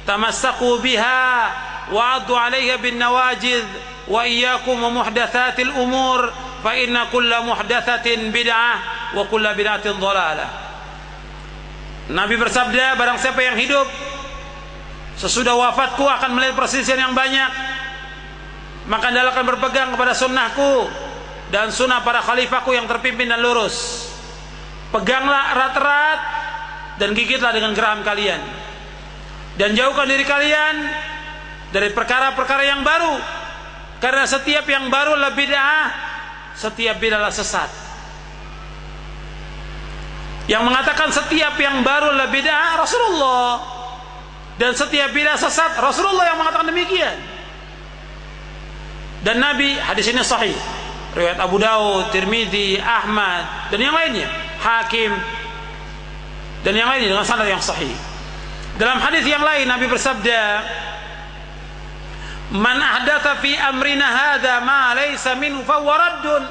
tamassaku biha wa 'addu 'alayha bin nawajidh wa iyyakum wa muhdatsatil umur fa inna kulla muhdatsatin bid'ah wa kulla bid'atin dhalalah. Nabi bersabda, barang siapa yang hidup sesudah wafatku akan melihat persisian yang banyak, maka hendaklah akan berpegang kepada sunnahku dan sunnah para khalifahku yang terpimpin dan lurus. Peganglah erat-erat dan gigitlah dengan geraham kalian, dan jauhkan diri kalian dari perkara-perkara yang baru, karena setiap yang baru adalah bid'ah, setiap bid'ah adalah sesat. Yang mengatakan setiap yang baru adalah bid'ah Rasulullah, dan setiap bid'ah sesat Rasulullah yang mengatakan demikian. Dan Nabi, hadis ini sahih, riwayat Abu Daud, Tirmidzi, Ahmad dan yang lainnya, Hakim dan yang lainnya dengan sanad yang sahih. Dalam hadis yang lain Nabi bersabda, "Man ahdatsa fi amrina hadza ma laysa minhu fa huwa raddun."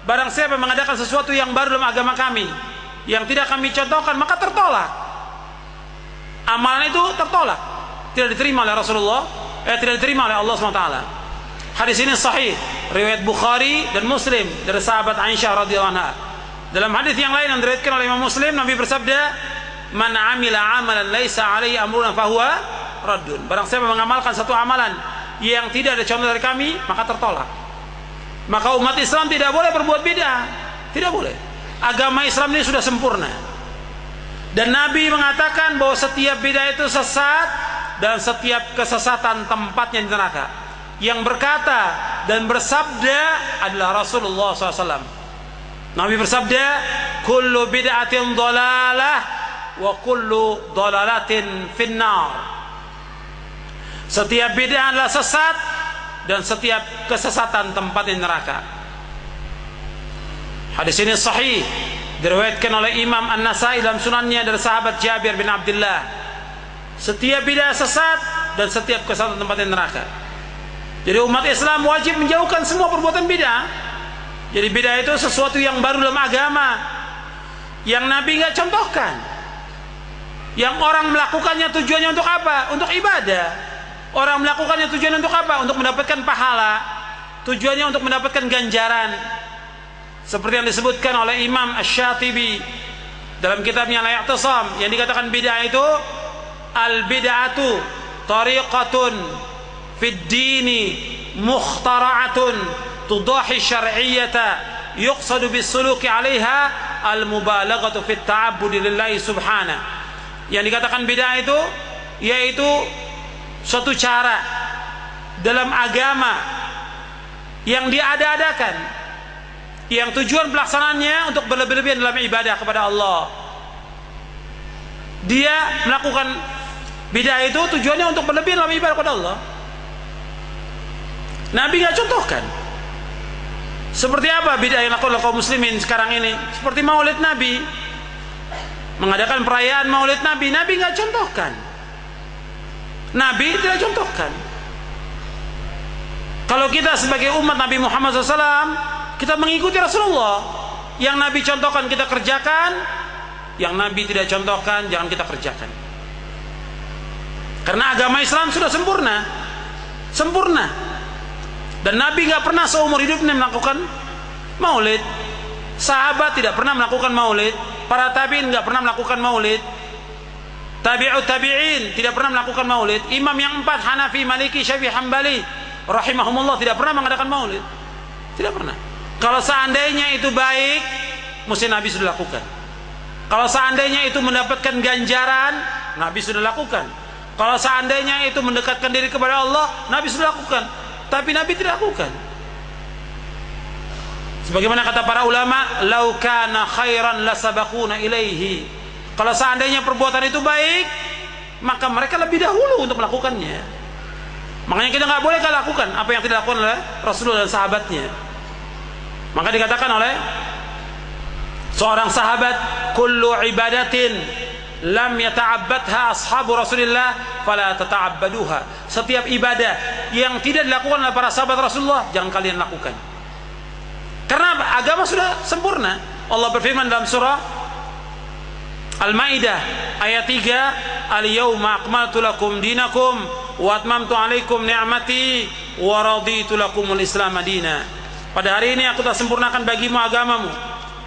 Barang siapa mengadakan sesuatu yang baru dalam agama kami yang tidak kami contohkan, maka tertolak. Amalan itu tertolak, tidak diterima oleh Rasulullah, tidak diterima oleh Allah SWT. Hadis ini sahih, riwayat Bukhari dan Muslim dari sahabat Aisyah radhiyallahu anha. Dalam hadis yang lain yang diriwayatkan oleh Imam Muslim, Nabi bersabda, "Man 'amila 'amalan laisa 'alaihi amruna fahuwa raddun." Barang siapa mengamalkan satu amalan yang tidak ada contoh dari kami, maka tertolak. Maka umat Islam tidak boleh berbuat bid'ah, tidak boleh. Agama Islam ini sudah sempurna. Dan Nabi mengatakan bahwa setiap bid'ah itu sesat dan setiap kesesatan tempatnya di neraka. Yang berkata dan bersabda adalah Rasulullah SAW. Nabi bersabda, "Kullu bid'atin dhalalah wa kullu dhalalatin finnar." Setiap bid'ah adalah sesat dan setiap kesesatan tempatnya di neraka. Hadis ini sahih, diriwayatkan oleh Imam An-Nasai dalam sunannya dari sahabat Jabir bin Abdullah. Setiap bid'ah sesat dan setiap kesesatan tempatnya di neraka. Jadi umat Islam wajib menjauhkan semua perbuatan bid'ah. Jadi bid'ah itu sesuatu yang baru dalam agama, yang Nabi nggak contohkan, yang orang melakukannya tujuannya untuk apa? Untuk ibadah. Orang melakukannya tujuannya untuk apa? Untuk mendapatkan pahala. Tujuannya untuk mendapatkan ganjaran. Seperti yang disebutkan oleh Imam Asy-Syatibi dalam kitabnya Al-I'tisam, yang dikatakan bid'ah itu al-bid'atu tariqatun fid dini mukhtara'atun tudahi syar'iyyata yuqsadu bis-suluki 'alaiha al-mubalaghatu fit ta'abbudi lillahi subhanahu. Yang dikatakan bid'ah itu yaitu suatu cara dalam agama yang diada-adakan, yang tujuan pelaksanaannya untuk berlebih-lebihan dalam ibadah kepada Allah. Dia melakukan bid'ah itu tujuannya untuk berlebihan dalam ibadah kepada Allah. Nabi nggak contohkan. Seperti apa bid'ah yang dilakukan oleh kaum muslimin sekarang ini? Seperti maulid Nabi, mengadakan perayaan maulid Nabi. Nabi nggak contohkan. Nabi tidak contohkan. Kalau kita sebagai umat Nabi Muhammad SAW, kita mengikuti Rasulullah. Yang Nabi contohkan kita kerjakan, yang Nabi tidak contohkan jangan kita kerjakan. Karena agama Islam sudah sempurna, sempurna. Dan Nabi nggak pernah seumur hidupnya melakukan maulid. Sahabat tidak pernah melakukan maulid. Para tabi'in nggak pernah melakukan maulid. Tabi'ut tabi'in tidak pernah melakukan maulid. Imam yang 4, Hanafi, Maliki, Syafi'i, Hambali rahimahumullah tidak pernah mengadakan maulid. Tidak pernah. Kalau seandainya itu baik, mesti Nabi sudah lakukan. Kalau seandainya itu mendapatkan ganjaran, Nabi sudah lakukan. Kalau seandainya itu mendekatkan diri kepada Allah, Nabi sudah lakukan. Tapi Nabi tidak lakukan. Sebagaimana kata para ulama, "Lau kana khairan lasabaquna ilaihi." Kalau seandainya perbuatan itu baik, maka mereka lebih dahulu untuk melakukannya. Makanya kita nggak boleh lakukan apa yang tidak dilakukan oleh Rasulullah dan sahabatnya. Maka dikatakan oleh seorang sahabat, "Kullu ibadatin lam yata'abbadha ashabu Rasulillah fala tata'abbaduha." Setiap ibadah yang tidak dilakukan oleh para sahabat Rasulullah, jangan kalian lakukan. Karena agama sudah sempurna. Allah berfirman dalam surah Al-Maidah ayat 3, al-yauma akmaltu lakum dinakum wa atmamtu alaikum ni'mati wa raditu lakumul Islam madina. Pada hari ini aku telah sempurnakan bagimu agamamu,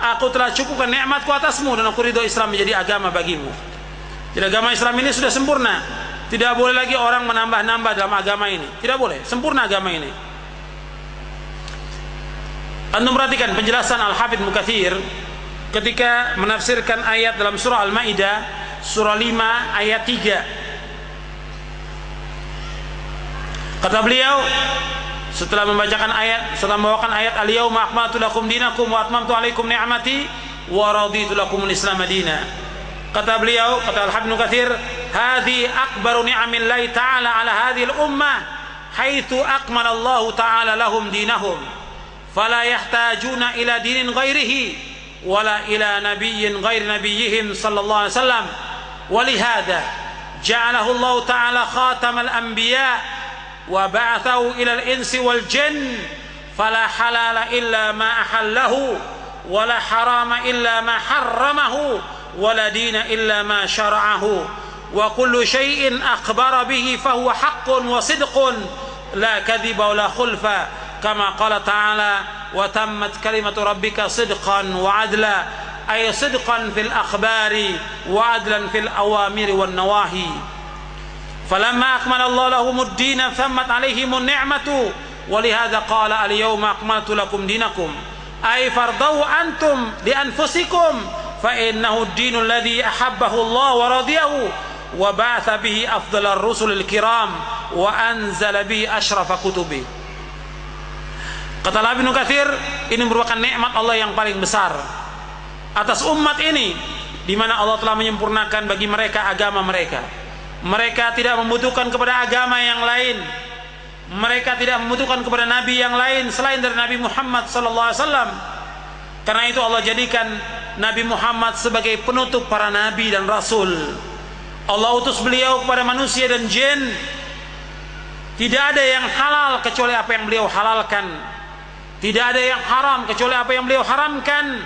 aku telah cukupkan nikmatku atasmu, dan aku ridho Islam menjadi agama bagimu. Jadi agama Islam ini sudah sempurna. Tidak boleh lagi orang menambah-nambah dalam agama ini. Tidak boleh, sempurna agama ini. Antum perhatikan penjelasan Al-Hafidz Ibnu Katsir ketika menafsirkan ayat dalam surah Al-Maidah surah 5 ayat 3. Kata beliau setelah membacakan ayat, setelah membawakan ayat al-yauma akmaltu lakum dinakum wa atmamtu alaikum ni'mati wa raditu lakumul Islam madina. Kata beliau, kata Al-Hafidz Ibnu Katsir, hadhi akbaru ni'amillahi ta'ala ala hadhihi al-ummah haitsu akmala Allah ta'ala lahum dinahum fala yahtajuna ila dinin ghairihi wala ila nabiyyin ghairi nabiyyihim sallallahu alaihi wasallam walihada ja'alahu Allah ta'ala khatamal anbiya wa ba'athahu ila al-insi wal jinn fala halala illa ma ahallahu wala harama illa ma harramahu wala dina illa ma syara'ahu wa kullu syai'in akhbara bihi fahuwa haqqun wa sidqun la kadhiba wa la khulfa kama qala ta'ala wa tammat kalimatu rabbika sidqan wa adla ay sidqan fil akhbari wa adlan fil awamiri wan nawahi falamma akmala Allah lahumud din thammat alaihimun ni'matu walihadza qala al-yawma akmaltu lakum dinakum ay fardau antum li anfusikum fa innahu ad-dinul ladzi ahabbahu Allah wa radiyahu wa ba'atha bihi afdalar rusulil kiram wa anzala bihi asyrafal kutubi. Kata Al-Hafidz Ibnu Katsir, ini merupakan nikmat Allah yang paling besar atas umat ini, di mana Allah telah menyempurnakan bagi mereka agama mereka. Mereka tidak membutuhkan kepada agama yang lain. Mereka tidak membutuhkan kepada nabi yang lain selain dari Nabi Muhammad sallallahu alaihi wasallam. Karena itu Allah jadikan Nabi Muhammad sebagai penutup para nabi dan rasul. Allah utus beliau kepada manusia dan jin. Tidak ada yang halal kecuali apa yang beliau halalkan. Tidak ada yang haram kecuali apa yang beliau haramkan.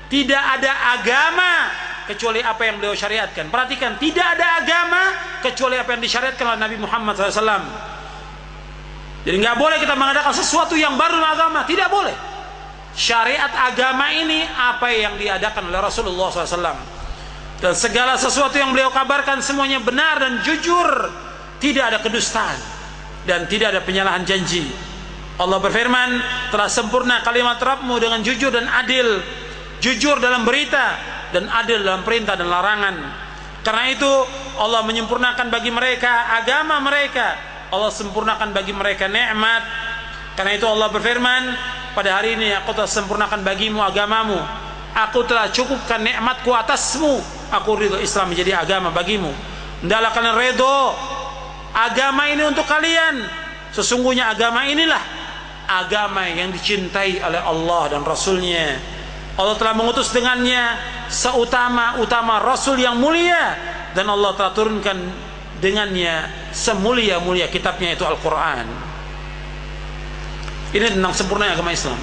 Tidak ada agama kecuali apa yang beliau syariatkan. Perhatikan, tidak ada agama kecuali apa yang disyariatkan oleh Nabi Muhammad SAW. Jadi nggak boleh kita mengadakan sesuatu yang baru dalam agama. Tidak boleh. Syariat agama ini apa yang diadakan oleh Rasulullah SAW. Dan segala sesuatu yang beliau kabarkan semuanya benar dan jujur. Tidak ada kedustaan dan tidak ada penyalahan janji. Allah berfirman, telah sempurna kalimat Rabbmu dengan jujur dan adil. Jujur dalam berita dan adil dalam perintah dan larangan. Karena itu Allah menyempurnakan bagi mereka agama mereka. Allah sempurnakan bagi mereka nikmat. Karena itu Allah berfirman, pada hari ini aku telah sempurnakan bagimu agamamu. Aku telah cukupkan nikmatku atasmu. Aku ridho Islam menjadi agama bagimu. Hendaklah kalian ridho agama ini untuk kalian. Sesungguhnya agama inilah agama yang dicintai oleh Allah dan Rasulnya. Allah telah mengutus dengannya seutama-utama Rasul yang mulia, dan Allah telah turunkan dengannya semulia-mulia kitabnya, itu Al-Quran. Ini tentang sempurna agama Islam.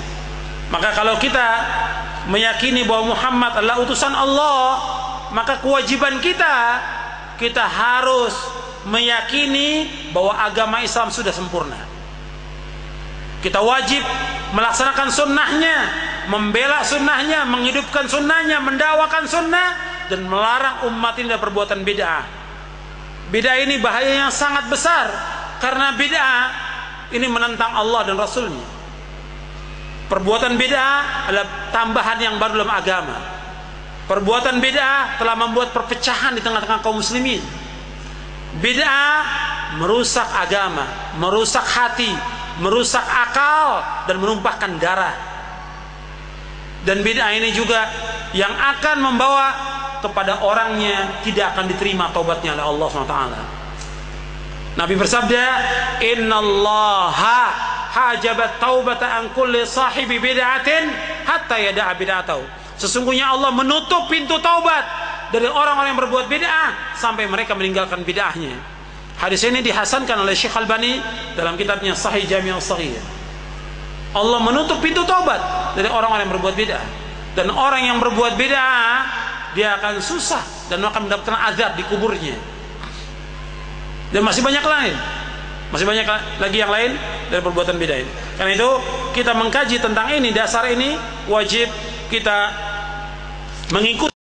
Maka kalau kita meyakini bahwa Muhammad adalah utusan Allah, maka kewajiban kita harus meyakini bahwa agama Islam sudah sempurna. Kita wajib melaksanakan sunnahnya, membela sunnahnya, menghidupkan sunnahnya, mendakwakan sunnah, dan melarang umat ini dari perbuatan bid'ah. Bid'ah ini bahayanya sangat besar, karena bid'ah ini menentang Allah dan Rasulnya. Perbuatan bid'ah adalah tambahan yang baru dalam agama. Perbuatan bid'ah telah membuat perpecahan di tengah-tengah kaum muslimin. Bid'ah merusak agama, merusak hati, merusak akal, dan menumpahkan darah. Dan bid'ah ini juga yang akan membawa kepada orangnya tidak akan diterima taubatnya oleh Allah SWT. Nabi bersabda, innallaha hajabat taubata an kulli sahibi bid'atin hatta yada'a bid'atahu. Sesungguhnya Allah menutup pintu taubat dari orang-orang yang berbuat bid'ah sampai mereka meninggalkan bid'ahnya. Hadis ini dihasankan oleh Syekh Albani dalam kitabnya Sahih Jami' As-Saghir. Allah menutup pintu taubat dari orang-orang yang berbuat bid'ah. Dan orang yang berbuat bid'ah dia akan susah dan akan mendapatkan azab di kuburnya. Dan masih banyak lain, masih banyak lagi yang lain dari perbuatan bid'ah ini. Karena itu kita mengkaji tentang ini, dasar ini wajib kita mengikuti